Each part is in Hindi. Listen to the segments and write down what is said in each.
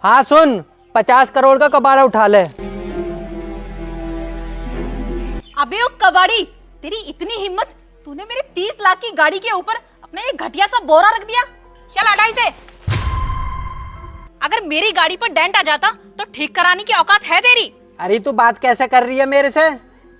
हाँ सुन, 50 करोड़ का कबाड़ा उठा ले। अबे ओ कबाड़ी, तेरी इतनी हिम्मत, तूने मेरे 30 लाख की गाड़ी के ऊपर अपना ये घटिया सा बोरा रख दिया। चल हटा इसे। अगर मेरी गाड़ी पर डेंट आ जाता तो ठीक कराने की औकात है तेरी? अरे तू बात कैसे कर रही है मेरे से?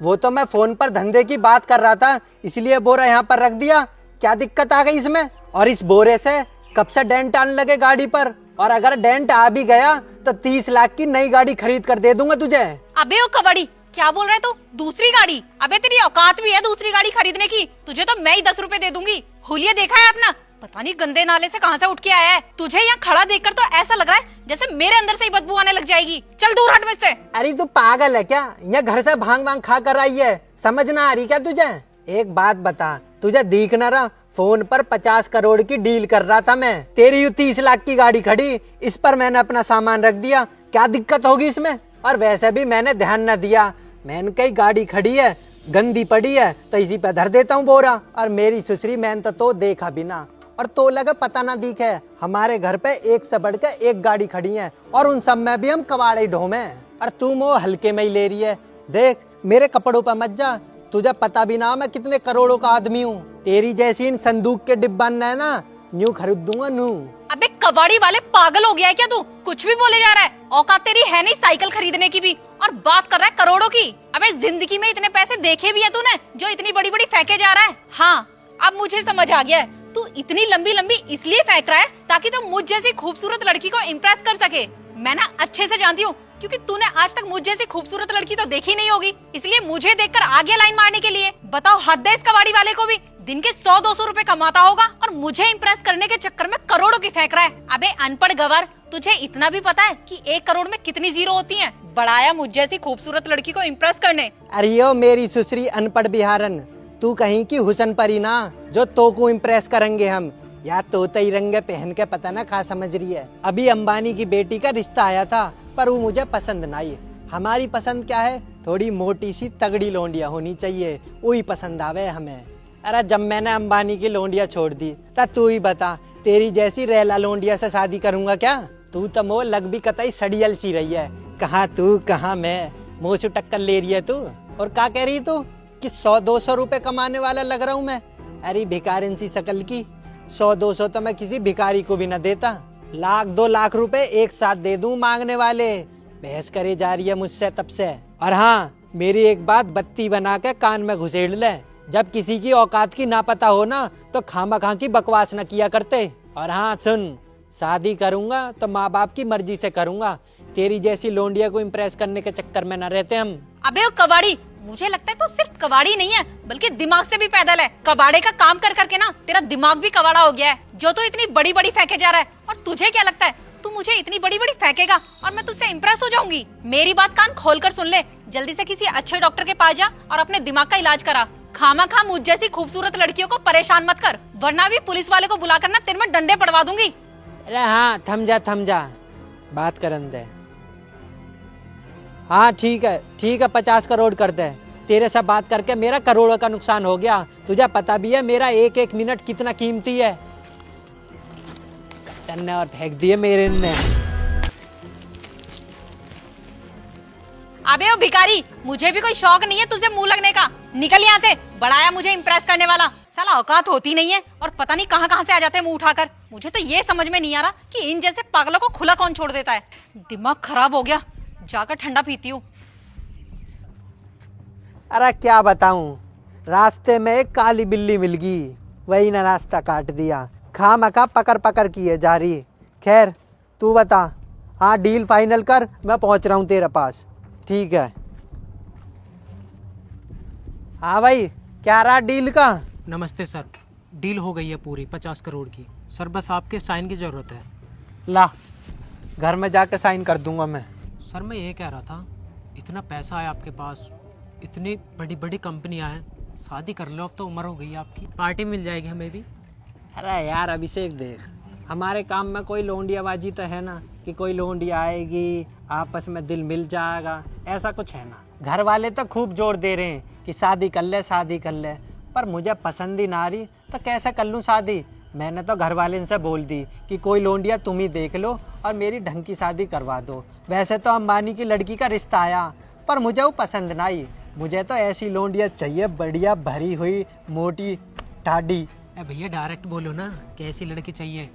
वो तो मैं फोन पर धंधे की बात कर रहा था, इसलिए बोरा यहाँ पर रख दिया। क्या दिक्कत आ गई इसमें? और इस बोरे से कब से डेंट आने लगे गाड़ी पर, और अगर डेंट आ भी गया तो 30 लाख की नई गाड़ी खरीद कर दे दूंगा तुझे। अबे ओ कबाड़ी, क्या बोल रहा है तू? दूसरी गाड़ी? अबे तेरी औकात भी है दूसरी गाड़ी खरीदने की? तुझे तो मैं ही 10 रुपए दे दूंगी। हुलिया देखा है अपना? पता नहीं गंदे नाले से कहां से उठ के आया है। तुझे यहाँ खड़ा देखकर तो ऐसा लग रहा है जैसे मेरे अंदर से ही बदबू आने लग जाएगी। चल दूर हट मुझसे। अरे तू पागल है क्या? यहाँ घर से भांग भांग खा कर आई है, समझ ना आ रही क्या तुझे? एक बात बता, तुझे दिख ना रहा? फोन पर 50 करोड़ की डील कर रहा था मैं। तेरी 30 लाख की गाड़ी खड़ी, इस पर मैंने अपना सामान रख दिया। क्या दिक्कत होगी इसमें? और वैसे भी मैंने ध्यान न दिया। मैंने कही गाड़ी खड़ी है, गंदी पड़ी है, तो इसी पे धर देता हूँ बोरा। और मेरी सुसरी मैंने तो देखा भी ना, और तो लगा पता ना दिखे। हमारे घर पे एक से बढ़ के एक गाड़ी खड़ी है, और उन सब में भी हम कबाड़े ढोमे। और तुम वो हल्के में ही ले रही है। देख मेरे कपड़ों पर मत जा, तुझे पता भी ना मैं कितने करोड़ों का आदमी हूँ। तेरी जैसी इन संदूक के डिब्बा न ना न्यू खरीद दूंगा नू। अबे कबाड़ी वाले, पागल हो गया है क्या तू? कुछ भी बोले जा रहा है। औकात तेरी है नहीं साइकिल खरीदने की भी, और बात कर रहा है करोड़ों की। अबे जिंदगी में इतने पैसे देखे भी है तूने जो इतनी बड़ी बड़ी फेंके जा रहा है? हाँ अब मुझे समझ आ गया है, तू इतनी लंबी लंबी इसलिए फेंक रहा है ताकि तू मुझ जैसी खूबसूरत लड़की को इम्प्रेस कर सके। मैं ना अच्छे से जानती हूँ, क्योंकि तूने आज तक मुझ जैसी खूबसूरत लड़की तो देखी नहीं होगी, इसलिए मुझे देखकर आगे लाइन मारने के लिए। बताओ हद है इस कबाड़ी वाले को भी। दिन के 100-200 रुपए कमाता होगा और मुझे इम्प्रेस करने के चक्कर में करोड़ों की फेंक रहा है। अबे अनपढ़ गवार, तुझे इतना भी पता है कि 1 करोड़ में कितनी जीरो होती हैं? बढ़ाया मुझ जैसी खूबसूरत लड़की को इम्प्रेस करने। अरे ओ मेरी सुसरी अनपढ़ बिहारन, तू कहीं की हुसन परी ना जो तो को इम्प्रेस करेंगे हम। या तोता ही रंग पहन के पता ना खा समझ रही है। अभी अंबानी की बेटी का रिश्ता आया था, पर वो मुझे पसंद ना आई। हमारी पसंद क्या है? थोड़ी मोटी सी तगड़ी लोंडिया होनी चाहिए, वही पसंद आवे हमें। अरे जब मैंने अंबानी की लोंडिया छोड़ दी, तब तू ही बता, तेरी जैसी रेला लोंडिया से शादी करूंगा क्या? तू तो मोह लग भी कतई सड़ियल सी रही है। कहाँ तू कहाँ मैं, मुँह से टक्कर ले रही है तू। और क्या कह रही तू कि 100-200 रुपए कमाने वाला लग रहा हूँ मैं? अरे भिखारिन सी शकल की, 100-200 तो मैं किसी भिखारी को भी न देता। 1-2 लाख रुपए एक साथ दे दूं मांगने वाले। बहस करे जा रही है मुझसे तब से। और हाँ, मेरी एक बात बत्ती बना के कान में घुसेड़ ले, जब किसी की औकात की ना पता हो ना तो खामखा की बकवास न किया करते। और हाँ सुन, शादी करूंगा तो माँ बाप की मर्जी से करूंगा, तेरी जैसी लोंडिया को इम्प्रेस करने के चक्कर में न रहते हम। अबे ओ कबाड़ी, मुझे लगता है तो सिर्फ कबाड़ी नहीं है बल्कि दिमाग से भी पैदल है। कबाड़े का काम कर करके ना तेरा दिमाग भी कबाड़ा हो गया है, जो तो इतनी बड़ी बड़ी फेंके जा रहा है। और तुझे क्या लगता है तू मुझे इतनी बड़ी बड़ी फेंकेगा और मैं तुझसे इम्प्रेस हो जाऊंगी? मेरी बात कान खोलकर सुन ले, जल्दी से किसी अच्छे डॉक्टर के पास जा और अपने दिमाग का इलाज करा। खामखा मुझ जैसी खूबसूरत लड़कियों को परेशान मत कर, वरना भी पुलिस वाले को बुलाकर ना तेरे में डंडे पड़वा दूंगी। अरे हाँ थम जा, बात करन दे। हाँ ठीक है 50 करोड़ कर दे। तेरे से बात करके मेरा करोड़ों का नुकसान हो गया। तुझे पता भी है मेरा एक एक मिनट कितना कीमती है। टन्ने और फेंक दिए मेरे ने। अबे ओ भिखारी, मुझे भी कोई शौक नहीं है तुझे मुंह लगने का। निकल यहाँ से, बढ़ाया मुझे इम्प्रेस करने वाला। साला औकात होती नहीं है और पता नहीं कहाँ कहाँ से आ जाते हैं मुंह उठाकर। मुझे तो ये समझ में नहीं आ रहा कि इन जैसे पागलों को खुला कौन छोड़ देता है। दिमाग खराब हो गया, जाकर ठंडा पीती हूँ। अरे क्या बताऊं, रास्ते में एक काली बिल्ली मिल गई, वही ना रास्ता काट दिया। खामखा पकड़ किए जा रही। खैर तू बता, हाँ डील फाइनल कर, मैं पहुंच रहा हूँ तेरे पास। ठीक है। हाँ भाई, क्या रहा डील का? नमस्ते सर, डील हो गई है पूरी 50 करोड़ की। सर बस आपके साइन की ज़रूरत है। ला, घर में जाके साइन कर दूंगा मैं। सर मैं ये कह रहा था, इतना पैसा है आपके पास, इतनी बड़ी बड़ी कंपनियां हैं, शादी कर लो, अब तो उम्र हो गई है आपकी, पार्टी मिल जाएगी हमें भी। अरे यार अभिषेक देख, हमारे काम में कोई लोंडियाबाजी तो है ना कि कोई लोंडिया आएगी आपस में दिल मिल जाएगा, ऐसा कुछ है ना। घर वाले तो खूब जोर दे रहे हैं कि शादी कर ले, पर मुझे पसंद ही ना आ रही तो कैसे कर लूँ शादी? मैंने तो घर वाले से बोल दी कि कोई लोंडिया तुम ही देख लो और मेरी ढंग की शादी करवा दो। वैसे तो अंबानी की लड़की का रिश्ता आया पर मुझे वो पसंद ना आई। मुझे तो ऐसी लोंडिया चाहिए, बढ़िया भरी हुई मोटी ठाडी। अरे भैया डायरेक्ट बोलो ना कैसी लड़की चाहिए,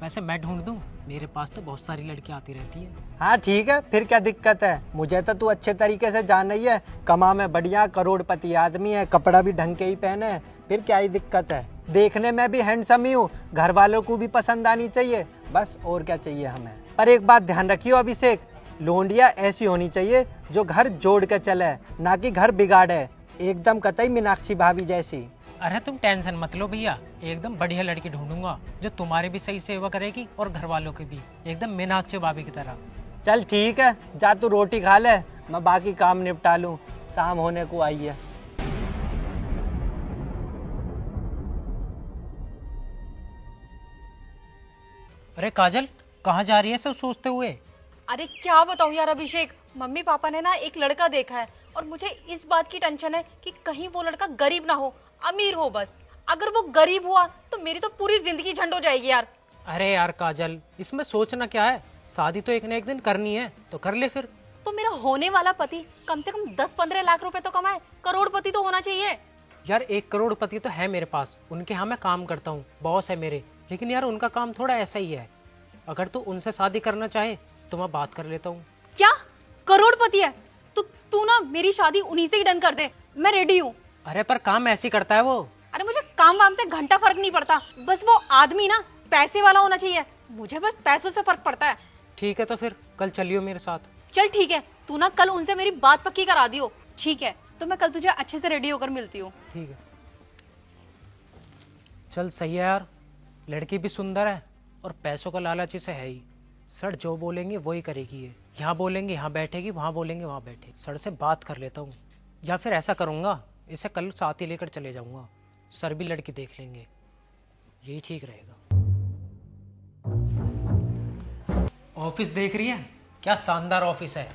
वैसे मैं ढूंढ दूँ? मेरे पास तो बहुत सारी लड़कियाँ आती रहती है। हाँ ठीक है, फिर क्या दिक्कत है। मुझे तो तू अच्छे तरीके से जान रही है, कमा में बढ़िया करोड़पति आदमी है, कपड़ा भी ढंग के ही पहने है, फिर क्या ही दिक्कत है। देखने में भी हैंडसम ही हूँ, घर वालों को भी पसंद आनी चाहिए, बस और क्या चाहिए हमें। पर एक बात ध्यान रखियो अभिषेक, लोंडिया ऐसी होनी चाहिए जो घर जोड़ के चले, ना कि घर बिगाड़े। एकदम कतई मीनाक्षी भाभी जैसी। अरे तुम टेंशन मत लो भैया, एकदम बढ़िया लड़की ढूंढूंगा जो तुम्हारी भी सही सेवा करेगी और घर वालों की भी, एकदम मीनाक्षी भाभी की तरह। चल ठीक है, जा तू रोटी खा ले, मैं बाकी काम निपटा लूँ, शाम होने को आई है। अरे काजल कहाँ जा रही है सब सोचते हुए? अरे क्या बताऊं यार अभिषेक, मम्मी पापा ने ना एक लड़का देखा है और मुझे इस बात की टेंशन है कि कहीं वो लड़का गरीब ना हो, अमीर हो बस। अगर वो गरीब हुआ तो मेरी तो पूरी जिंदगी झंड हो जाएगी यार। अरे यार काजल, इसमें सोचना क्या है, शादी तो एक न एक दिन करनी है तो कर ले फिर। तो मेरा होने वाला पति कम से कम 10-15 लाख रुपए तो कमाए, करोड़पति तो होना चाहिए। यार 1 करोड़पति तो है मेरे पास, उनके यहाँ मैं काम करता हूँ, बॉस है मेरे, लेकिन यार उनका काम थोड़ा ऐसा ही है। अगर तू उनसे शादी करना चाहे तो मैं बात कर लेता हूँ। क्या करोड़पति है? तो तू ना मेरी शादी उन्हीं से ही डन कर दे, मैं रेडी हूँ। अरे पर काम ऐसे ही करता है वो। अरे मुझे काम वाम से घंटा फर्क नहीं पड़ता, बस वो आदमी ना पैसे वाला होना चाहिए, मुझे बस पैसों से फर्क पड़ता है। ठीक है तो फिर कल चलियो मेरे साथ। चल ठीक है, तू ना कल उनसे मेरी बात पक्की करा दियो। ठीक है, तो मैं कल तुझे अच्छे से रेडी होकर मिलती हूँ। ठीक है चल, सही है यार, लड़की भी सुंदर है और पैसों का लालच इसे है ही। सर जो बोलेंगे वही करेगी ये, यहाँ बोलेंगे यहाँ बैठेगी, वहाँ बोलेंगे वहाँ बैठेगी। सर से बात कर लेता हूँ, या फिर ऐसा करूँगा इसे कल साथ ही लेकर चले जाऊँगा, सर भी लड़की देख लेंगे, यही ठीक रहेगा। ऑफिस देख रही है, क्या शानदार ऑफिस है,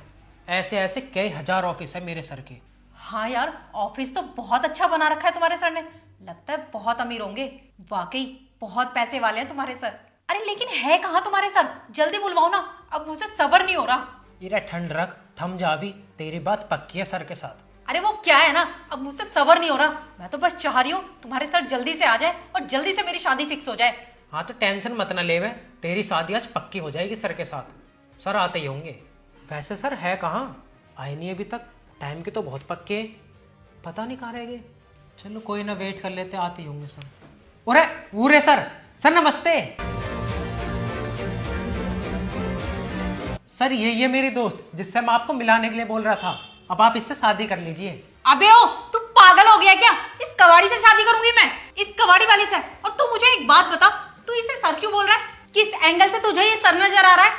ऐसे ऐसे कई हजार ऑफिस है मेरे सर के। हाँ यार, ऑफिस तो बहुत अच्छा बना रखा है तुम्हारे सर ने, लगता है बहुत अमीर होंगे। वाकई बहुत पैसे वाले हैं तुम्हारे सर। अरे लेकिन है कहाँ तुम्हारे सर, जल्दी बुलवाओ ना, अब मुझे सब्र नहीं हो रहा। इरे ठंड रख, थम जा भी, तेरी बात पक्की है सर के साथ। अरे वो क्या है ना, अब मुझसे सब्र नहीं हो रहा, मैं तो बस चाह रही हूँ तुम्हारे सर जल्दी से आ जाए और जल्दी से मेरी शादी फिक्स हो जाए। हाँ तो टेंशन मत ना ले, तेरी शादी आज पक्की हो जाएगी सर के साथ, सर आते ही होंगे। वैसे सर है कहाँ, आए नहीं अभी तक, टाइम के तो बहुत पक्के, पता नहीं कहाँ रह गए। चलो कोई ना, वेट कर लेते, आते ही होंगे सर। अरे पूरे सर, सर नमस्ते। सर ये मेरी दोस्त जिससे मैं आपको मिलाने के लिए बोल रहा था, अब आप इससे शादी कर लीजिए। अबे ओ, तू पागल हो गया क्या? इस कबाड़ी से शादी करूंगी मैं, इस कबाड़ी वाले से? और तू मुझे एक बात बता, तू इसे सर क्यों बोल रहा है? किस एंगल से तुझे ये सर नजर आ रहा है?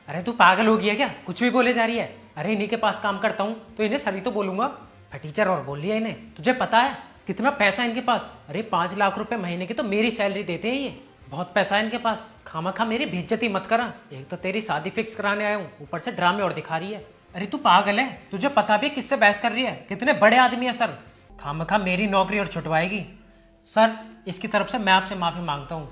अरे तू पागल हो गया क्या, कुछ भी बोले जा रही है। अरे इन्हीं के पास काम करता हूँ तो इन्हें सर ही तो बोलूंगा, फटीचर और बोल लिया इन्हें। तुझे पता है कितना पैसा है इनके पास? अरे 5 लाख रुपए महीने की तो मेरी सैलरी देते हैं ये, बहुत पैसा है इनके पास। खामखा मेरी बेइज्जती मत करा, एक तो तेरी शादी फिक्स कराने आया हूँ, ऊपर से ड्रामे और दिखा रही है। अरे तू पागल है, तुझे पता भी किससे बहस कर रही है, कितने बड़े आदमी है सर, खामखा मेरी नौकरी और छुटवाएगी। सर इसकी तरफ से मैं आपसे माफी मांगता हूँ,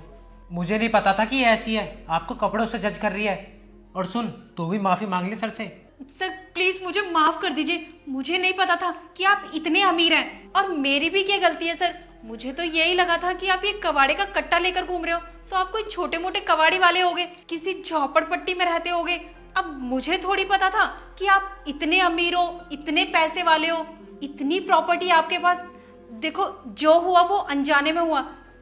मुझे नहीं पता था कि ये ऐसी है, आपको कपड़ों से जज कर रही है। और सुन, तू भी माफी मांग ले सर से। सर प्लीज मुझे माफ कर दीजिए, मुझे नहीं पता था कि आप इतने अमीर हैं। और मेरी भी क्या गलती है सर, मुझे तो यही लगा था कि आप ये कबाड़े का कट्टा लेकर घूम रहे हो तो आप कोई छोटे मोटे कबाड़ी वाले होगे, किसी झोपड़पट्टी में रहते होगे। अब मुझे थोड़ी पता था कि आप इतने अमीर हो, इतने पैसे वाले हो, इतनी प्रॉपर्टी आपके पास। देखो जो हुआ वो अनजाने में हुआ,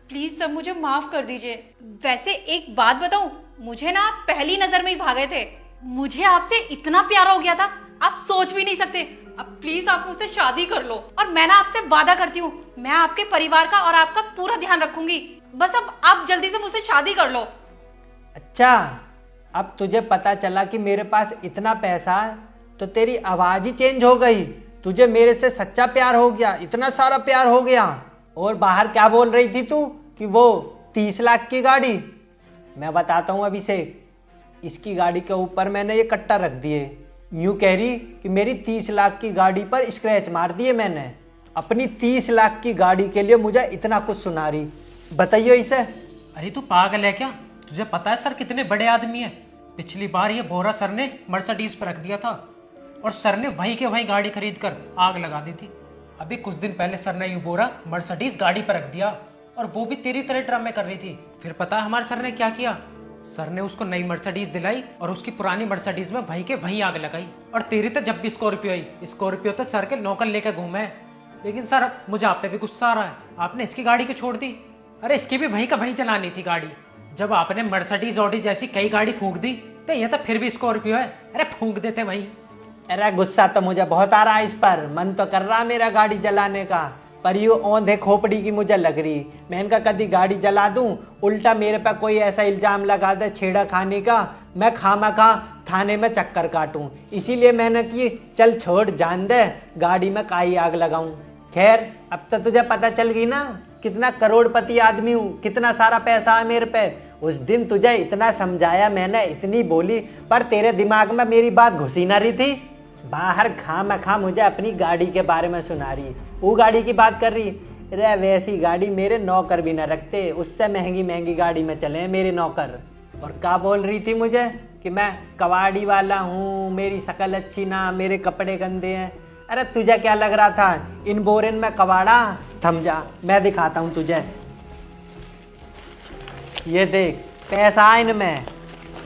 प्लीज सर मुझे माफ कर दीजिए। वैसे एक बात बताऊं, मुझे ना आप पहली नजर में ही भागे थे, मुझे आपसे इतना प्यार हो गया था आप सोच भी नहीं सकते। अब प्लीज आप मुझसे शादी कर लो, और मैं ना आपसे वादा करती हूँ मैं आपके परिवार का और आपका पूरा ध्यान रखूंगी। बस अब आप जल्दी से मुझसे शादी कर लो। अच्छा, अब तुझे पता चला कि मेरे पास इतना पैसा है तो तेरी आवाज ही चेंज हो गई, तुझे मेरे से सच्चा प्यार हो गया, इतना सारा प्यार हो गया। और बाहर क्या बोल रही थी तू कि वो 30 लाख की गाड़ी? मैं बताता हूँ अभिषेक, इसकी गाड़ी के ऊपर मैंने ये कट्टा रख दिए, यूं कह रही कि मेरी 30 लाख की गाड़ी पर स्क्रैच मार दिए मैंने। अपनी 30 लाख की गाड़ी के लिए मुझे इतना कुछ सुना रही, बताइए इसे। अरे तू पागल है क्या? तुझे पता है सर कितने बड़े आदमी है? पिछली बार ये बोरा सर ने मर्सिडीज पर रख दिया था और सर ने वहीं के वहीं गाड़ी खरीद कर आग लगा दी थी। अभी कुछ दिन पहले सर ने ये बोरा मर्सिडीज गाड़ी पर रख दिया और वो भी तेरी तरह ड्रामे कर रही थी। फिर पता है हमारे सर ने क्या किया? सर ने उसको नई मर्सिडीज दिलाई और उसकी पुरानी मर्सिडीज में वहीं के वहीं आग लगाई। और तेरी तो जब भी स्कॉर्पियो आई, स्कॉर्पियो तो सर के नौकर लेकर घूमे। लेकिन सर मुझे आप पे भी गुस्सा आ रहा है, आपने इसकी गाड़ी क्यों छोड़ दी? अरे इसकी भी वहीं का वहीं चलानी थी गाड़ी। जब आपने मर्सिडीज ऑडी जैसी कई गाड़ी फूंक दी तो ये तो फिर भी स्कॉर्पियो है, अरे फूंक देते वहीं। अरे गुस्सा तो मुझे बहुत आ रहा है इस पर, मन तो कर रहा मेरा गाड़ी जलाने का, पर यू औंधे खोपड़ी की मुझे लग रही। मैं इनका कभी गाड़ी जला दूं, उल्टा मेरे पे कोई ऐसा इल्जाम लगा दे छेड़ा खाने का, मैं खामखा थाने में चक्कर काटूं। इसीलिए मैंने कि चल छोड़ जान दे, गाड़ी में काई आग लगाऊं। खैर अब तो तुझे पता चल गई ना कितना करोड़पति आदमी हूँ, कितना सारा पैसा है मेरे पे। उस दिन तुझे इतना समझाया मैंने, इतनी बोली, पर तेरे दिमाग में मेरी बात घुसी ना रही थी। बाहर खामखा मुझे अपनी गाड़ी के बारे में सुना रही, वो गाड़ी की बात कर रही। अरे वैसी गाड़ी मेरे नौकर भी ना रखते, उससे महंगी महंगी गाड़ी में चले हैं मेरे नौकर। और क्या बोल रही थी मुझे कि मैं कबाड़ी वाला हूँ, मेरी शक्ल अच्छी ना, मेरे कपड़े गंदे हैं। अरे तुझे क्या लग रहा था इन बोरेन में कबाड़ा? थम जा, मैं दिखाता हूँ तुझे। ये देख पैसा है इनमें,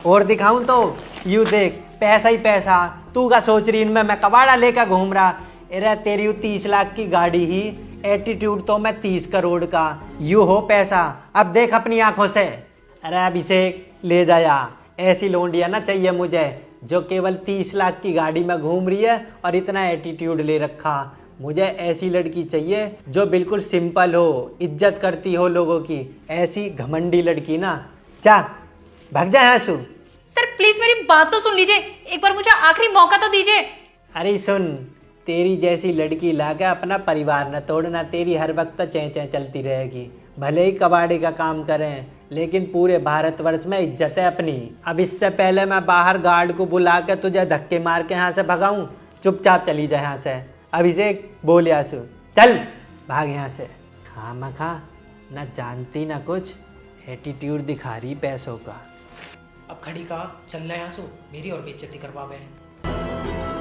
और दिखाऊं तो यू देख पैसा ही पैसा। तू का सोच रही इनमें मैं कबाड़ा लेकर घूम रहा? अरे तेरी 30 लाख की गाड़ी ही, एटीट्यूड तो मैं 30 करोड़ का। यू हो पैसा, अब देख अपनी आंखों से। अरे अभिषेक ले जाया, ऐसी लोंडिया ना चाहिए मुझे जो केवल 30 लाख की गाड़ी में घूम रही है और इतना एटीट्यूड ले रखा। मुझे ऐसी लड़की चाहिए जो बिल्कुल सिंपल हो, इज्जत करती हो लोगों की, ऐसी घमंडी लड़की ना। जा भाग जा यहाँ से। सर प्लीज मेरी बात तो सुन लीजिए, एक बार मुझे आखिरी मौका तो दीजिए। अरे सुन, तेरी जैसी लड़की लाके अपना परिवार न तोड़ना, तेरी हर वक्त तो चैं चैं चलती रहेगी। भले ही कबाड़ी का काम करें लेकिन पूरे भारतवर्ष में इज्जत है अपनी। अब इससे पहले मैं बाहर गार्ड को बुला के तुझे धक्के मार के यहाँ से भगाऊं, चुपचाप चली जाए यहाँ से। अभिषेक बोल यासु, चल भाग यहाँ से। खामखा न जानती ना कुछ, एटीट्यूड दिखा रही पैसों का। अब खड़ी कहा चल रहा है आंसू, मेरी और बेइज्जती करवावे हैं।